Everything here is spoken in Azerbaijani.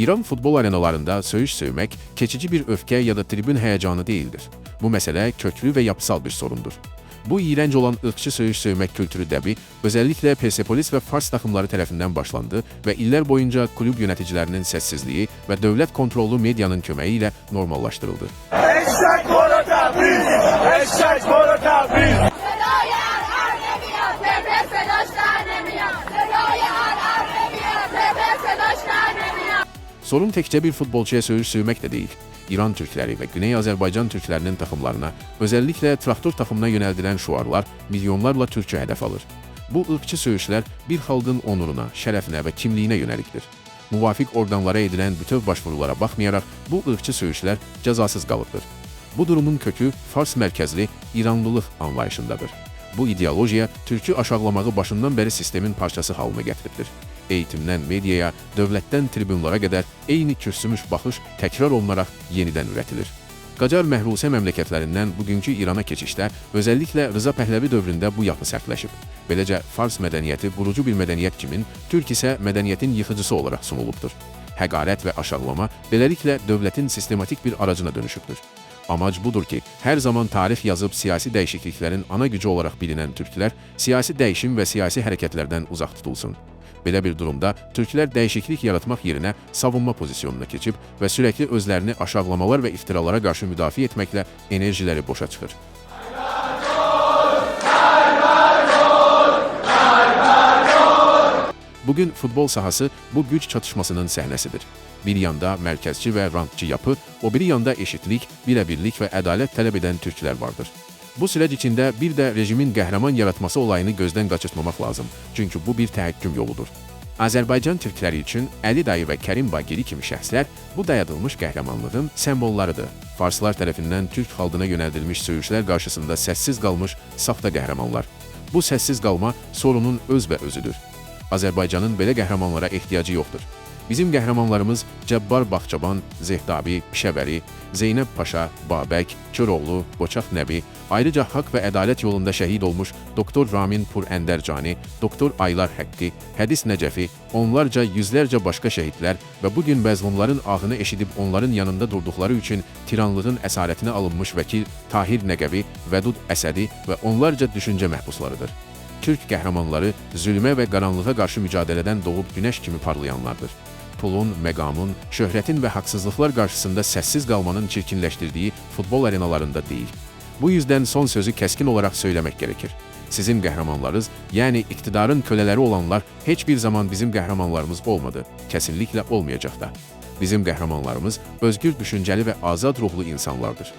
İran futbol arenalarında söğüş sövmek, keçici bir öfke ya da tribün heyecanı değildir. Bu mesele köklü ve yapısal bir sorundur. Bu iğrenç olan ırkçı söğüş sövmek kültürü debi, özellikle Persepolis ve Fars takımları tarafından başlandı ve iller boyunca kulüp yöneticilerinin sessizliği ve devlet kontrollü medyanın kömeğiyle normallaştırıldı. Eşek Borata biz! Eşek Borata biz! Sorun tekçe bir futbolcuya söğüş sövmek de değil. İran Türkleri ve Güney Azerbaycan Türklerinin takımlarına, özellikle traktör takımına yöneldilen şuarlar milyonlarla Türkçe hedef alır. Bu ırkçı söğüşler bir halkın onuruna, şerefine ve kimliğine yöneliktir. Muvafik organlara edilen bütün başvurulara bakmayarak bu ırkçı söğüşler cezasız kalıptır. Bu durumun kökü Fars merkezli İranlılık anlayışındadır. Bu ideolojiya Türk'ü aşağılamağı başından beri sistemin parçası haline getiribdir. Eğitimden medyaya, devletten tribünlara kadar eyni kürsümüş bakış tekrar olunarak yeniden üretilir. Qacar məhruse məmləkətlərindən bugünkü İrana keçişdə, özellikle Rıza Pəhləvi dövründə bu yapı sərtləşib. Beləcə, Fars mədəniyyəti burucu bir mədəniyyət kimin, Türk isə mədəniyyətin yıxıcısı olarak sunulubdur. Həqarət və aşağılama beləliklə dövlətin sistematik bir aracına dönüşübdür. Amac budur ki, her zaman tarih yazıp siyasi değişikliklerin ana gücü olarak bilinen Türkler, siyasi değişim ve siyasi hareketlerden uzak tutulsun. Belə bir durumda Türkler değişiklik yaratmak yerine savunma pozisyonuna keçib ve sürekli özlerini aşağılamalar ve iftiralara karşı müdafi etmekle enerjileri boşa çıxır. Bugün futbol sahası bu güç çatışmasının səhnəsidir. Bir yanda merkezci ve rantçı yapı, o bir yanda eşitlik, birebirlik ve adalet talep eden Türkler vardır. Bu süreç içinde bir de rejimin qəhrəman yaratması olayını gözden kaçırtmamak lazım. Çünkü bu bir təhakküm yoludur. Azerbaycan Türkleri için Ali Dayı ve Kerim Bagiri kimi şəxslər bu dayadılmış qəhrəmanlığın sembollarıdır. Farslar tarafından Türk halkına yönəldilmiş söğüşlər karşısında sessiz kalmış safta qəhrəmanlar. Bu sessiz kalma sorunun öz ve özüdür. Azerbaycanın belə qəhrəmanlara ehtiyacı yoktur. Bizim qəhrəmanlarımız Cəbbar Baxçaban, Zehdabi, Pişəvəri, Zeynəb Paşa, Babək, Köroğlu, Qoçaq Nəbi, ayrıca hak ve adalet yolunda şehit olmuş Doktor Ramin Pur Ender-Cani, Doktor Aylar Haqqi, Hədis Nəcəfi, onlarca, yüzlerce başka şehitler ve bugün məzlumların ahını eşidib onların yanında durduqları üçün tiranlığın əsarətinə alınmış vəkil Tahir Nəqəvi, Vədud Əsədi ve onlarca düşünce məhbuslarıdır. Türk qəhrəmanları zülmə və qaranlığa qarşı mücadilədən doğub günəş kimi parlayanlardır. Pulun, məqamın, şöhrətin ve haksızlıklar karşısında sessiz kalmanın çirkinleştirdiği futbol arenalarında değil. Bu yüzden son sözü keskin olarak söylemek gerekir. Sizin qəhrəmanlarınız, yani iktidarın köleleri olanlar hiçbir zaman bizim qəhrəmanlarımız olmadı, kesinlikle olmayacak da. Bizim qəhrəmanlarımız özgür düşünceli ve azad ruhlu insanlardır.